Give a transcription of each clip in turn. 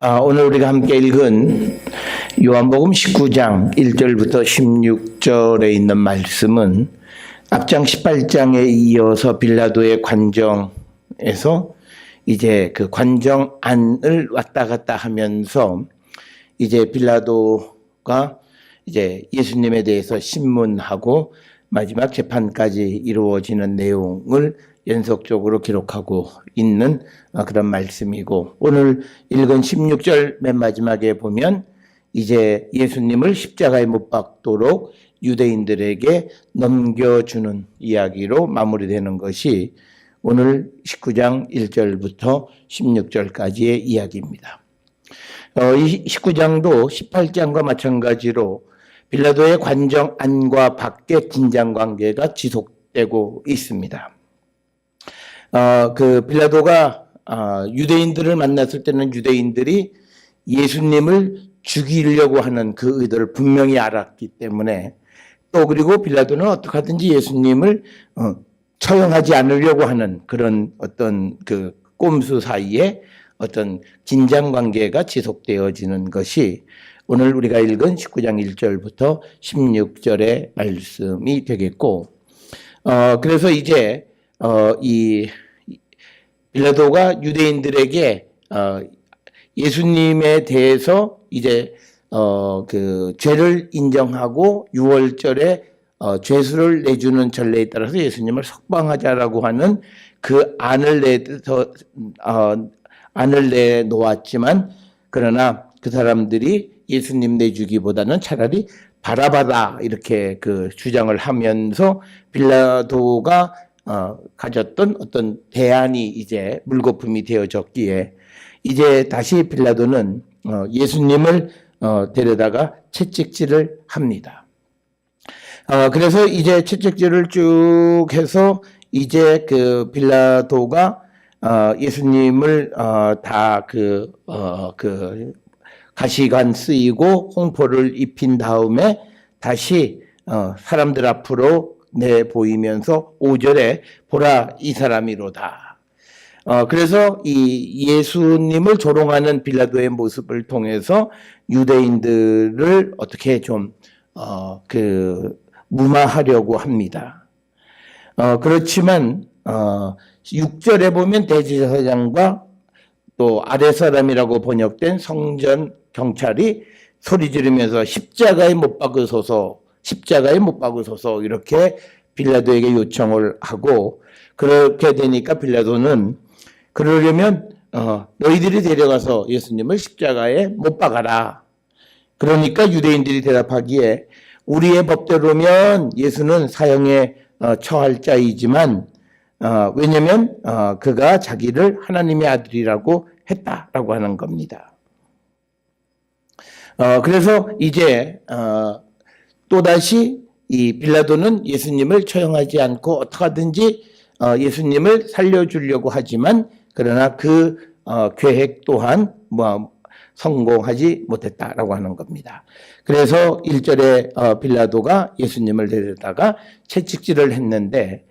오늘 우리가 함께 읽은 요한복음 19장 1절부터 16절에 있는 말씀은 앞장 18장에 이어서 빌라도의 관정에서 이제 그 관정 안을 왔다 갔다 하면서 이제 빌라도가 이제 예수님에 대해서 신문하고 마지막 재판까지 이루어지는 내용을 연속적으로 기록하고 있는 그런 말씀이고, 오늘 읽은 16절 맨 마지막에 보면 이제 예수님을 십자가에 못 박도록 유대인들에게 넘겨주는 이야기로 마무리되는 것이 오늘 19장 1절부터 16절까지의 이야기입니다. 이 19장도 18장과 마찬가지로 빌라도의 관정 안과 밖의 긴장 관계가 지속되고 있습니다. 그 빌라도가 유대인들을 만났을 때는 유대인들이 예수님을 죽이려고 하는 그 의도를 분명히 알았기 때문에, 또 그리고 빌라도는 어떻게 하든지 예수님을 처형하지 않으려고 하는 그런 어떤 그 꼼수 사이에 어떤 긴장 관계가 지속되어지는 것이 오늘 우리가 읽은 19장 1절부터 16절의 말씀이 되겠고, 그래서 이제 이 빌라도가 유대인들에게 예수님에 대해서 이제 그 죄를 인정하고 6월절에 죄수를 내주는 전례에 따라서 예수님을 석방하자라고 하는 그 안을 내놓았지만, 그러나 그 사람들이 예수님 내주기보다는 차라리 바라바다 이렇게 그 주장을 하면서 빌라도가 가졌던 어떤 대안이 이제 물거품이 되어졌기에 이제 다시 빌라도는 예수님을 데려다가 채찍질을 합니다. 그래서 이제 채찍질을 쭉 해서 이제 그 빌라도가 예수님을 다 그 가시관 쓰이고 홍포를 입힌 다음에 다시 사람들 앞으로 내보이면서 5절에 보라 이 사람이로다. 그래서 이 예수님을 조롱하는 빌라도의 모습을 통해서 유대인들을 어떻게 좀 무마하려고 합니다. 그렇지만 6절에 보면 대제사장과 또 아랫사람이라고 번역된 성전 경찰이 소리 지르면서 십자가에 못 박으소서, 십자가에 못 박으소서 이렇게 빌라도에게 요청을 하고, 그렇게 되니까 빌라도는 그러려면 너희들이 데려가서 예수님을 십자가에 못 박아라. 그러니까 유대인들이 대답하기에 우리의 법대로면 예수는 사형에 처할 자이지만 왜냐하면 그가 자기를 하나님의 아들이라고 했다라고 하는 겁니다. 그래서 이제 또다시 이 빌라도는 예수님을 처형하지 않고 어떻게 하든지 예수님을 살려주려고 하지만, 그러나 그 계획 또한 성공하지 못했다라고 하는 겁니다. 그래서 1절에 빌라도가 예수님을 데려다가 채찍질을 했는데,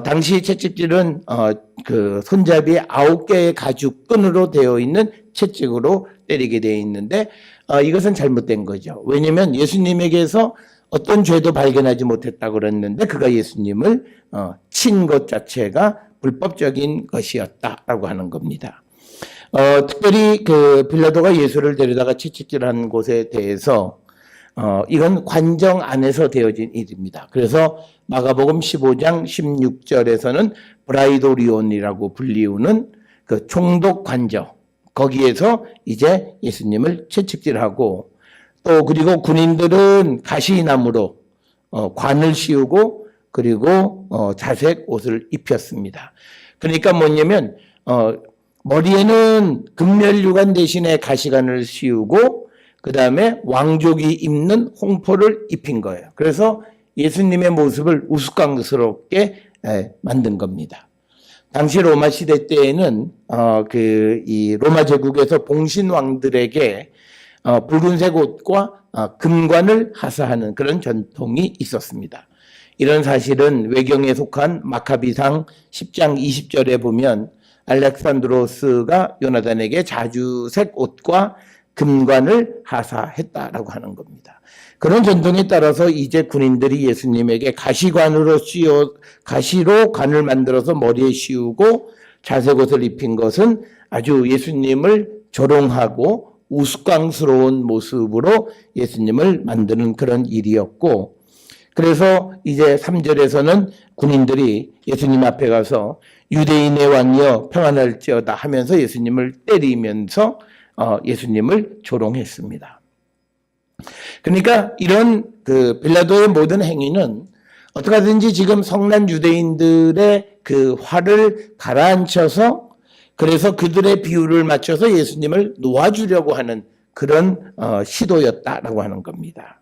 당시 채찍질은 그 손잡이 9개의 가죽 끈으로 되어 있는 채찍으로 때리게 되어 있는데, 이것은 잘못된 거죠. 왜냐하면 예수님에게서 어떤 죄도 발견하지 못했다고 그랬는데 그가 예수님을 친 것 자체가 불법적인 것이었다라고 하는 겁니다. 특별히 그 빌라도가 예수를 데려다가 채찍질한 곳에 대해서 이건 관정 안에서 되어진 일입니다. 그래서 마가복음 15장 16절에서는 브라이도리온이라고 불리우는 그 총독 관정, 거기에서 이제 예수님을 채찍질하고, 또 그리고 군인들은 가시나무로 관을 씌우고 그리고 자색 옷을 입혔습니다. 그러니까 뭐냐면 머리에는 금면류관 대신에 가시관을 씌우고 그 다음에 왕족이 입는 홍포를 입힌 거예요. 그래서 예수님의 모습을 우스꽝스럽게 만든 겁니다. 당시 로마 시대 때에는 이 로마 제국에서 봉신 왕들에게 붉은색 옷과 금관을 하사하는 그런 전통이 있었습니다. 이런 사실은 외경에 속한 마카비상 10장 20절에 보면 알렉산드로스가 요나단에게 자주색 옷과 금관을 하사했다라고 하는 겁니다. 그런 전통에 따라서 이제 군인들이 예수님에게 가시로 관을 만들어서 머리에 씌우고 자색 옷을 입힌 것은 아주 예수님을 조롱하고 우스꽝스러운 모습으로 예수님을 만드는 그런 일이었고, 그래서 이제 3절에서는 군인들이 예수님 앞에 가서 유대인의 왕이여 평안할지어다 하면서 예수님을 때리면서 예수님을 조롱했습니다. 그러니까 이런 빌라도의 모든 행위는 어떻게 하든지 지금 성난 유대인들의 그 화를 가라앉혀서, 그래서 그들의 비율을 맞춰서 예수님을 놓아주려고 하는 그런 시도였다라고 하는 겁니다.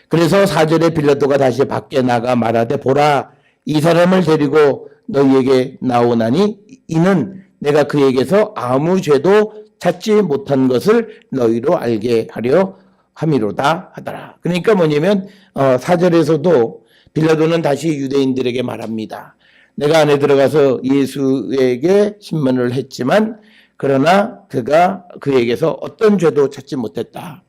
그래서 4절에 빌라도가 다시 밖에 나가 말하되 보라, 이 사람을 데리고 너희에게 나오나니 이는 내가 그에게서 아무 죄도 찾지 못한 것을 너희로 알게 하려 함이로다 하더라. 그러니까 뭐냐면 4절에서도 빌라도는 다시 유대인들에게 말합니다. 내가 안에 들어가서 예수에게 신문을 했지만 그러나 그가 그에게서 어떤 죄도 찾지 못했다.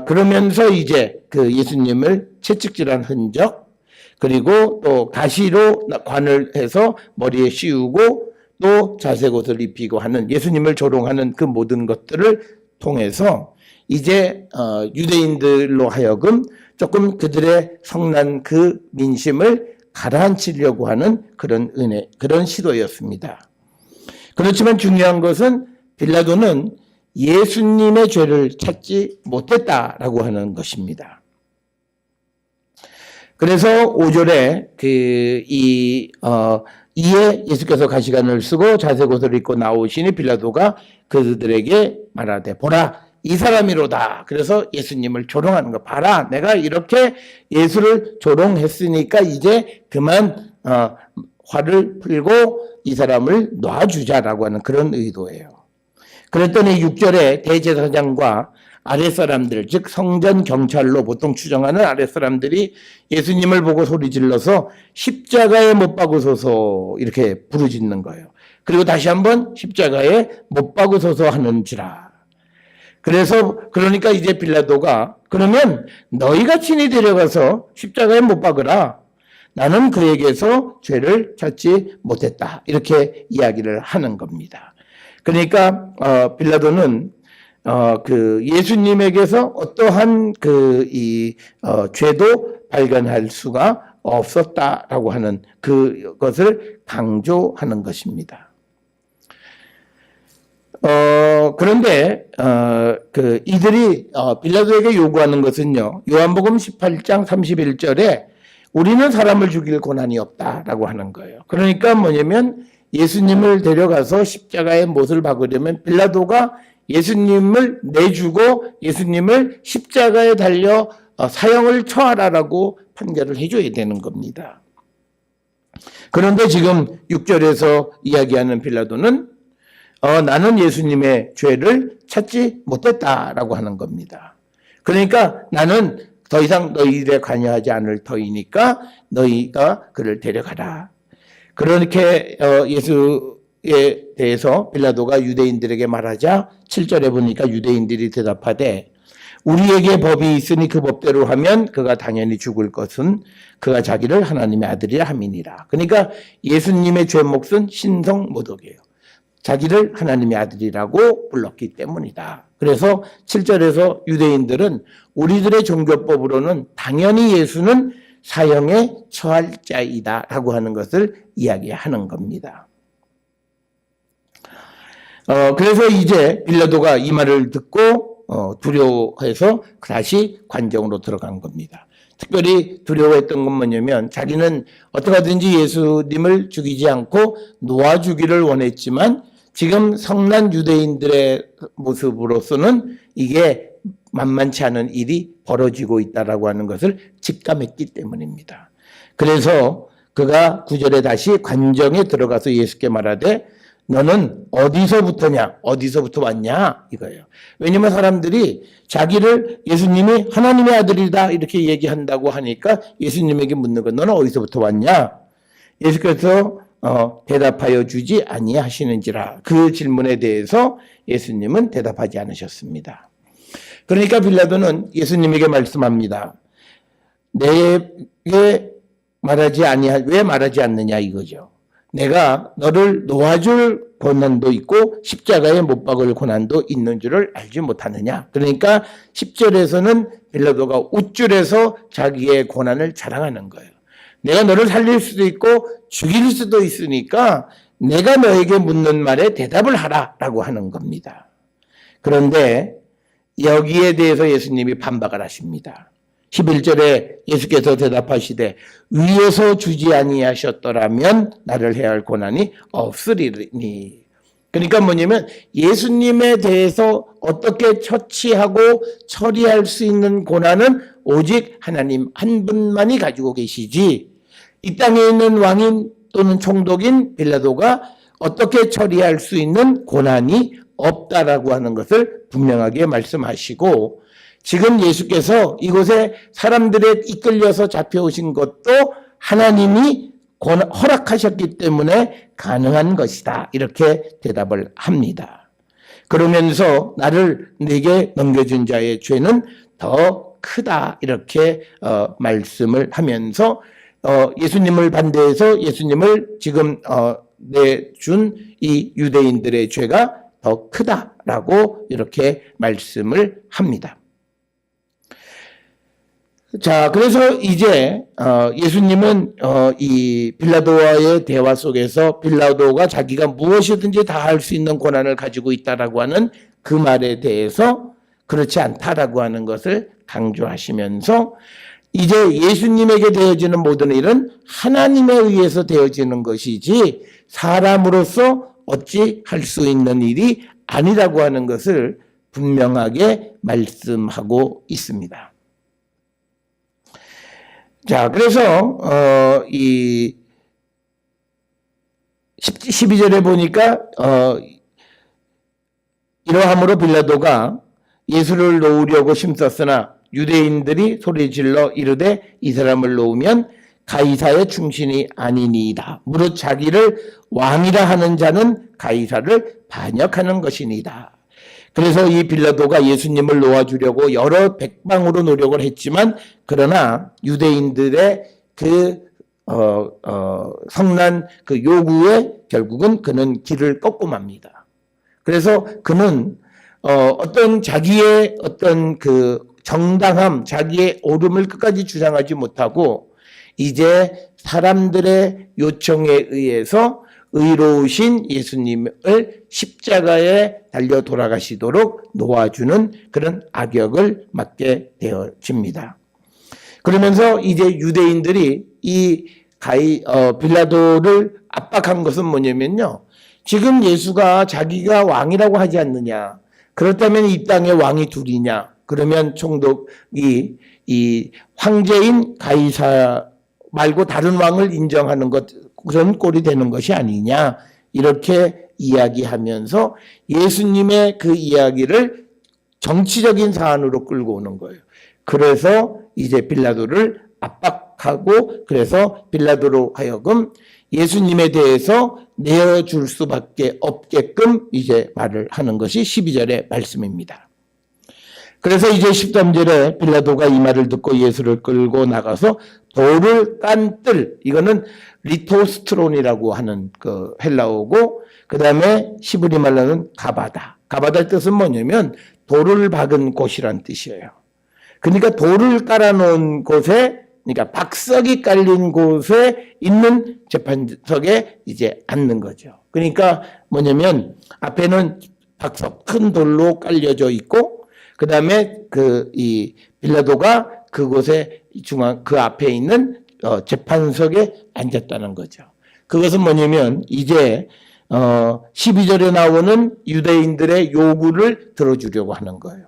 그러면서 이제 그 예수님을 채찍질한 흔적, 그리고 또 가시로 관을 해서 머리에 씌우고 또 자색 옷을 입히고 하는 예수님을 조롱하는 그 모든 것들을 통해서 이제 유대인들로 하여금 조금 그들의 성난 그 민심을 가라앉히려고 하는 그런 은혜, 그런 시도였습니다. 그렇지만 중요한 것은 빌라도는 예수님의 죄를 찾지 못했다라고 하는 것입니다. 그래서 5절에 이에 예수께서 가시관을 쓰고 자색 옷을 입고 나오시니 빌라도가 그들에게 말하되 보라, 이 사람이로다. 그래서 예수님을 조롱하는 거. 봐라, 내가 이렇게 예수를 조롱했으니까 이제 그만 화를 풀고 이 사람을 놔주자라고 하는 그런 의도예요. 그랬더니 6절에 대제사장과 아랫사람들, 즉 성전 경찰로 보통 추정하는 아랫사람들이 예수님을 보고 소리질러서 십자가에 못 박으소서 이렇게 부르짖는 거예요. 그리고 다시 한번 십자가에 못 박으소서 하는지라. 그러니까 이제 빌라도가 그러면 너희가 친히 데려가서 십자가에 못 박으라. 나는 그에게서 죄를 찾지 못했다. 이렇게 이야기를 하는 겁니다. 그러니까 빌라도는 예수님에게서 어떠한 죄도 발견할 수가 없었다라고 하는 그것을 강조하는 것입니다. 그런데 이들이 빌라도에게 요구하는 것은요, 요한복음 18장 31절에 우리는 사람을 죽일 권한이 없다라고 하는 거예요. 그러니까 뭐냐면 예수님을 데려가서 십자가에 못을 박으려면 빌라도가 예수님을 내주고 예수님을 십자가에 달려 사형을 처하라라고 판결을 해줘야 되는 겁니다. 그런데 지금 6절에서 이야기하는 빌라도는 나는 예수님의 죄를 찾지 못했다라고 하는 겁니다. 그러니까 나는 더 이상 너희들에 관여하지 않을 터이니까 너희가 그를 데려가라. 그렇게 예수에 대해서 빌라도가 유대인들에게 말하자 7절에 보니까 유대인들이 대답하되 우리에게 법이 있으니 그 법대로 하면 그가 당연히 죽을 것은 그가 자기를 하나님의 아들이라 함이니라. 그러니까 예수님의 죄몫은 신성모독이에요. 자기를 하나님의 아들이라고 불렀기 때문이다. 그래서 7절에서 유대인들은 우리들의 종교법으로는 당연히 예수는 사형에 처할 자이다 라고 하는 것을 이야기하는 겁니다. 그래서 이제 빌라도가 이 말을 듣고 두려워해서 다시 관정으로 들어간 겁니다. 특별히 두려워했던 건 뭐냐면 자기는 어떻게 하든지 예수님을 죽이지 않고 놓아주기를 원했지만 지금 성난 유대인들의 모습으로서는 이게 만만치 않은 일이 벌어지고 있다라고 하는 것을 직감했기 때문입니다. 그래서 그가 9절에 다시 관정에 들어가서 예수께 말하되 너는 어디서부터냐? 어디서부터 왔냐? 이거예요. 왜냐하면 사람들이 자기를 예수님이 하나님의 아들이다 이렇게 얘기한다고 하니까 예수님에게 묻는 건 너는 어디서부터 왔냐? 예수께서 대답하여 주지 아니하시는지라. 그 질문에 대해서 예수님은 대답하지 않으셨습니다. 그러니까 빌라도는 예수님에게 말씀합니다. 내게 왜 말하지 않느냐 이거죠. 내가 너를 놓아줄 고난도 있고 십자가에 못 박을 고난도 있는 줄을 알지 못하느냐. 그러니까 10절에서는 빌라도가 우쭐해서 자기의 고난을 자랑하는 거예요. 내가 너를 살릴 수도 있고 죽일 수도 있으니까 내가 너에게 묻는 말에 대답을 하라라고 하는 겁니다. 그런데 여기에 대해서 예수님이 반박을 하십니다. 11절에 예수께서 대답하시되 위에서 주지 아니하셨더라면 나를 해야 할 고난이 없으리니. 그러니까 뭐냐면 예수님에 대해서 어떻게 처치하고 처리할 수 있는 고난은 오직 하나님 한 분만이 가지고 계시지, 이 땅에 있는 왕인 또는 총독인 빌라도가 어떻게 처리할 수 있는 고난이 없다라고 하는 것을 분명하게 말씀하시고, 지금 예수께서 이곳에 사람들에 이끌려서 잡혀오신 것도 하나님이 허락하셨기 때문에 가능한 것이다, 이렇게 대답을 합니다. 그러면서 내게 넘겨준 자의 죄는 더 크다, 이렇게 말씀을 하면서 예수님을 반대해서 예수님을 지금 내준 이 유대인들의 죄가 더 크다라고 이렇게 말씀을 합니다. 자, 그래서 이제 예수님은 이 빌라도와의 대화 속에서 빌라도가 자기가 무엇이든지 다 할 수 있는 권한을 가지고 있다라고 하는 그 말에 대해서 그렇지 않다라고 하는 것을 강조하시면서, 이제 예수님에게 되어지는 모든 일은 하나님에 의해서 되어지는 것이지 사람으로서 어찌 할 수 있는 일이 아니라고 하는 것을 분명하게 말씀하고 있습니다. 자, 그래서 이 12절에 보니까 이러함으로 빌라도가 예수를 놓으려고 힘썼으나 유대인들이 소리질러 이르되 이 사람을 놓으면 가이사의 충신이 아니니이다. 무릇 자기를 왕이라 하는 자는 가이사를 반역하는 것이니이다. 그래서 이 빌라도가 예수님을 놓아주려고 여러 백방으로 노력을 했지만, 그러나 유대인들의 그 성난 그 요구에 결국은 그는 길을 꺾고 맙니다. 그래서 그는 어떤 자기의 어떤 그 정당함, 자기의 옳음을 끝까지 주장하지 못하고 이제 사람들의 요청에 의해서 의로우신 예수님을 십자가에 달려 돌아가시도록 놓아주는 그런 악역을 맡게 되어집니다. 그러면서 이제 유대인들이 이 빌라도를 압박한 것은 뭐냐면요, 지금 예수가 자기가 왕이라고 하지 않느냐, 그렇다면 이 땅에 왕이 둘이냐, 그러면 총독이 이 황제인 가이사 말고 다른 왕을 인정하는 것, 그런 꼴이 되는 것이 아니냐, 이렇게 이야기하면서 예수님의 그 이야기를 정치적인 사안으로 끌고 오는 거예요. 그래서 이제 빌라도를 압박하고, 그래서 빌라도로 하여금 예수님에 대해서 내어줄 수밖에 없게끔 이제 말을 하는 것이 12절의 말씀입니다. 그래서 이제 13절에 빌라도가 이 말을 듣고 예수를 끌고 나가서 돌을 깐 뜰, 이거는 리토스트론이라고 하는 그 헬라어고, 그 다음에 히브리 말로는 가바다. 가바다의 뜻은 뭐냐면 돌을 박은 곳이란 뜻이에요. 그러니까 돌을 깔아놓은 곳에, 그러니까 박석이 깔린 곳에 있는 재판석에 이제 앉는 거죠. 그러니까 뭐냐면 앞에는 박석, 큰 돌로 깔려져 있고, 그 다음에 이 빌라도가 그곳에 그 앞에 있는 재판석에 앉았다는 거죠. 그것은 뭐냐면 이제 12절에 나오는 유대인들의 요구를 들어주려고 하는 거예요.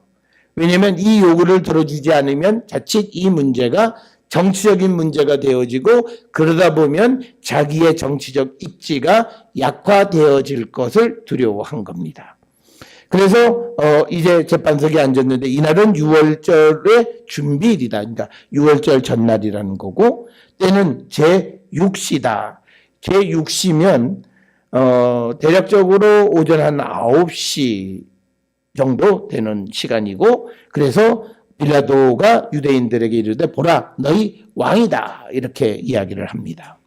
왜냐하면 이 요구를 들어주지 않으면 자칫 이 문제가 정치적인 문제가 되어지고, 그러다 보면 자기의 정치적 입지가 약화되어질 것을 두려워한 겁니다. 그래서 이제 재판석에 앉았는데 이날은 유월절의 준비일이다. 그러니까 유월절 전날이라는 거고, 때는 제6시다. 제6시면 대략적으로 오전 한 9시 정도 되는 시간이고, 그래서 빌라도가 유대인들에게 이르되 보라 너희 왕이다 이렇게 이야기를 합니다.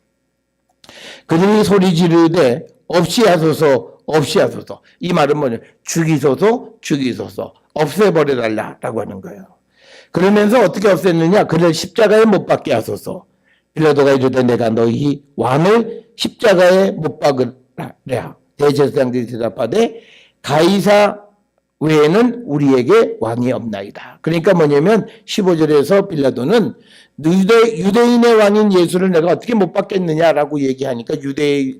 그들이 소리 지르되 없이 하소서 없이 하소서. 이 말은 뭐냐, 죽이소서 죽이소서, 없애버려달라라고 하는 거예요. 그러면서 어떻게 없앴느냐, 그를 십자가에 못 박게 하소서. 빌라도가 이르되 내가 너희 왕을 십자가에 못 박으라. 대제사장들이 대답하되 가이사 외에는 우리에게 왕이 없나이다. 그러니까 뭐냐면 15절에서 빌라도는 유대인의 왕인 예수를 내가 어떻게 못 받겠느냐라고 얘기하니까 유대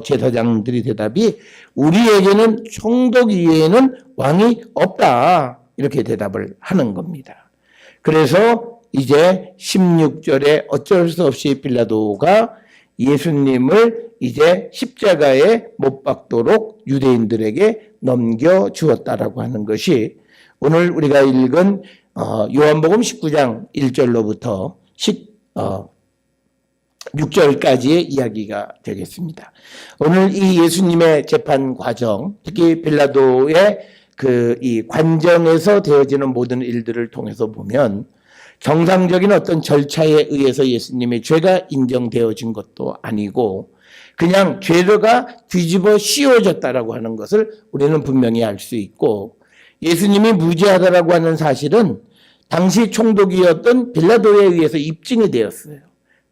제사장들이 대답이 우리에게는 총독 이외에는 왕이 없다 이렇게 대답을 하는 겁니다. 그래서 이제 16절에 어쩔 수 없이 빌라도가 예수님을 이제 십자가에 못 박도록 유대인들에게 넘겨주었다라고 하는 것이 오늘 우리가 읽은 요한복음 19장 1절로부터 6절까지의 이야기가 되겠습니다. 오늘 이 예수님의 재판 과정, 특히 빌라도의 이 관정에서 되어지는 모든 일들을 통해서 보면 정상적인 어떤 절차에 의해서 예수님의 죄가 인정되어진 것도 아니고 그냥 죄가 뒤집어 씌워졌다라고 하는 것을 우리는 분명히 알 수 있고, 예수님이 무죄하다라고 하는 사실은 당시 총독이었던 빌라도에 의해서 입증이 되었어요.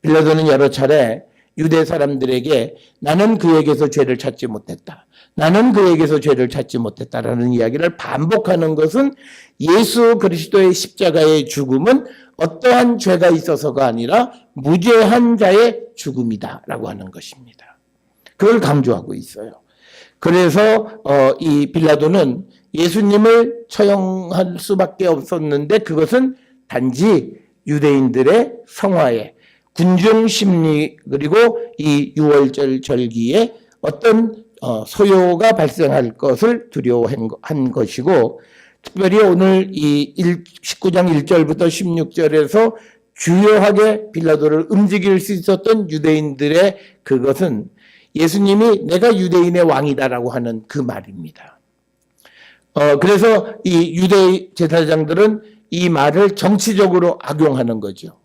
빌라도는 여러 차례 유대 사람들에게 나는 그에게서 죄를 찾지 못했다, 나는 그에게서 죄를 찾지 못했다라는 이야기를 반복하는 것은 예수 그리스도의 십자가의 죽음은 어떠한 죄가 있어서가 아니라 무죄한 자의 죽음이다라고 하는 것입니다. 그걸 강조하고 있어요. 그래서 이 빌라도는 예수님을 처형할 수밖에 없었는데 그것은 단지 유대인들의 성화에, 군중 심리, 그리고 이 유월절 절기에 어떤 소요가 발생할 것을 두려워한 것이고, 특별히 오늘 이 19장 1절부터 16절에서 주요하게 빌라도를 움직일 수 있었던 유대인들의 그것은 예수님이 내가 유대인의 왕이다라고 하는 그 말입니다. 그래서 이 유대 제사장들은 이 말을 정치적으로 악용하는 거죠.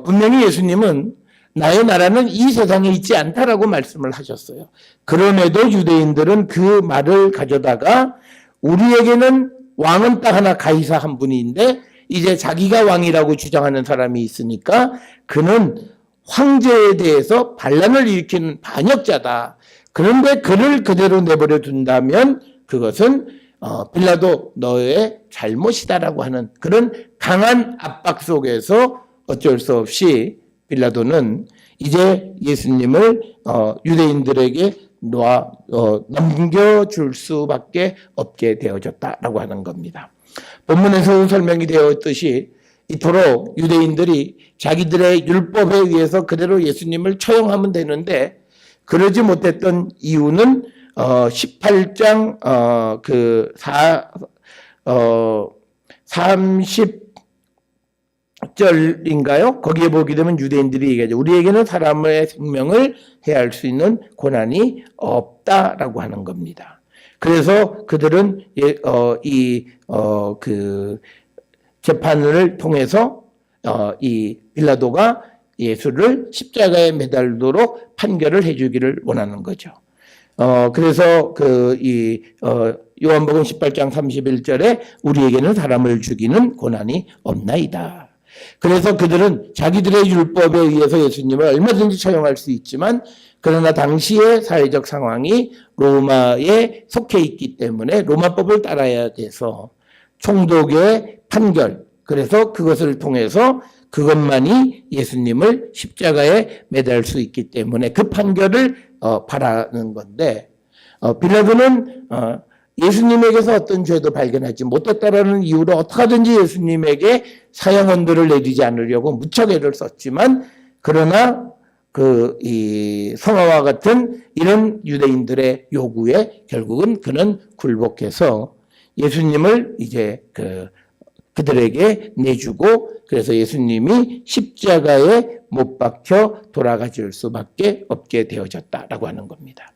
분명히 예수님은 나의 나라는 이 세상에 있지 않다라고 말씀을 하셨어요. 그럼에도 유대인들은 그 말을 가져다가 우리에게는 왕은 딱 하나 가이사 한 분인데 이제 자기가 왕이라고 주장하는 사람이 있으니까 그는 황제에 대해서 반란을 일으키는 반역자다. 그런데 그를 그대로 내버려 둔다면 그것은 빌라도 너의 잘못이다라고 하는 그런 강한 압박 속에서 어쩔 수 없이 빌라도는 이제 예수님을 유대인들에게 넘겨줄 수밖에 없게 되어졌다라고 하는 겁니다. 본문에서 설명이 되었듯이 이토록 유대인들이 자기들의 율법에 의해서 그대로 예수님을 처형하면 되는데 그러지 못했던 이유는 18장 30절인가요? 거기에 보게 되면 유대인들이 얘기하죠. 우리에게는 사람의 생명을 해할 수 있는 고난이 없다라고 하는 겁니다. 그래서 그들은 재판을 통해서 이 빌라도가 예수를 십자가에 매달도록 판결을 해주기를 원하는 거죠. 그래서 요한복음 18장 31절에 우리에게는 사람을 죽이는 고난이 없나이다. 그래서 그들은 자기들의 율법에 의해서 예수님을 얼마든지 처형할 수 있지만 그러나 당시의 사회적 상황이 로마에 속해 있기 때문에 로마법을 따라야 돼서 총독의 판결, 그래서 그것을 통해서 그것만이 예수님을 십자가에 매달 수 있기 때문에 그 판결을 바라는 건데, 빌라도는 예수님에게서 어떤 죄도 발견하지 못했다라는 이유로 어떻게든지 예수님에게 사형 언도를 내리지 않으려고 무척 애를 썼지만, 그러나 이 성화와 같은 이런 유대인들의 요구에 결국은 그는 굴복해서 예수님을 이제 그들에게 내주고 그래서 예수님이 십자가에 못 박혀 돌아가실 수밖에 없게 되어졌다라고 하는 겁니다.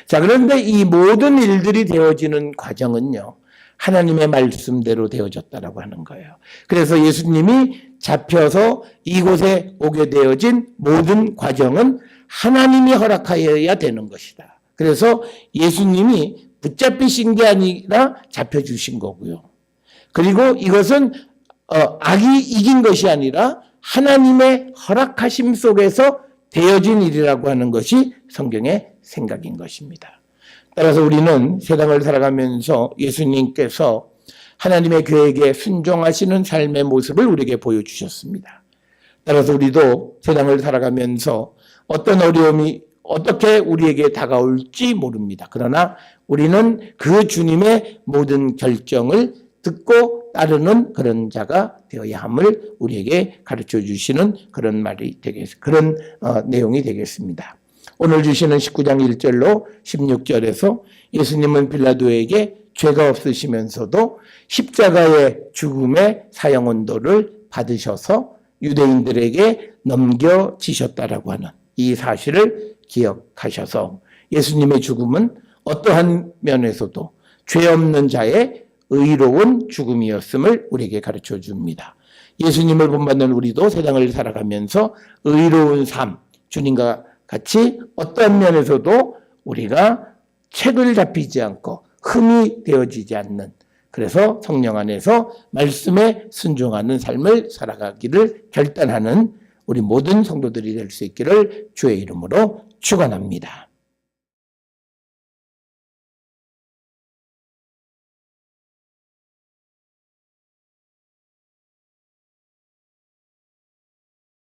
자, 그런데 이 모든 일들이 되어지는 과정은요, 하나님의 말씀대로 되어졌다라고 하는 거예요. 그래서 예수님이 잡혀서 이곳에 오게 되어진 모든 과정은 하나님이 허락하여야 되는 것이다. 그래서 예수님이 붙잡히신 게 아니라 잡혀주신 거고요. 그리고 이것은 악이 이긴 것이 아니라 하나님의 허락하심 속에서 되어진 일이라고 하는 것이 성경의 생각인 것입니다. 따라서 우리는 세상을 살아가면서 예수님께서 하나님의 계획에 순종하시는 삶의 모습을 우리에게 보여주셨습니다. 따라서 우리도 세상을 살아가면서 어떤 어려움이 어떻게 우리에게 다가올지 모릅니다. 그러나 우리는 그 주님의 모든 결정을 듣고 따르는 그런 자가 되어야 함을 우리에게 가르쳐 주시는 그런 말이 그런 내용이 되겠습니다. 오늘 주시는 19장 1절로 16절에서 예수님은 빌라도에게 죄가 없으시면서도 십자가의 죽음의 사형 언도를 받으셔서 유대인들에게 넘겨지셨다라고 하는 이 사실을 기억하셔서 예수님의 죽음은 어떠한 면에서도 죄 없는 자의 의로운 죽음이었음을 우리에게 가르쳐 줍니다. 예수님을 본받는 우리도 세상을 살아가면서 의로운 삶, 주님과 같이 어떤 면에서도 우리가 책을 잡히지 않고 흠이 되어지지 않는, 그래서 성령 안에서 말씀에 순종하는 삶을 살아가기를 결단하는 우리 모든 성도들이 될 수 있기를 주의 이름으로 축원합니다.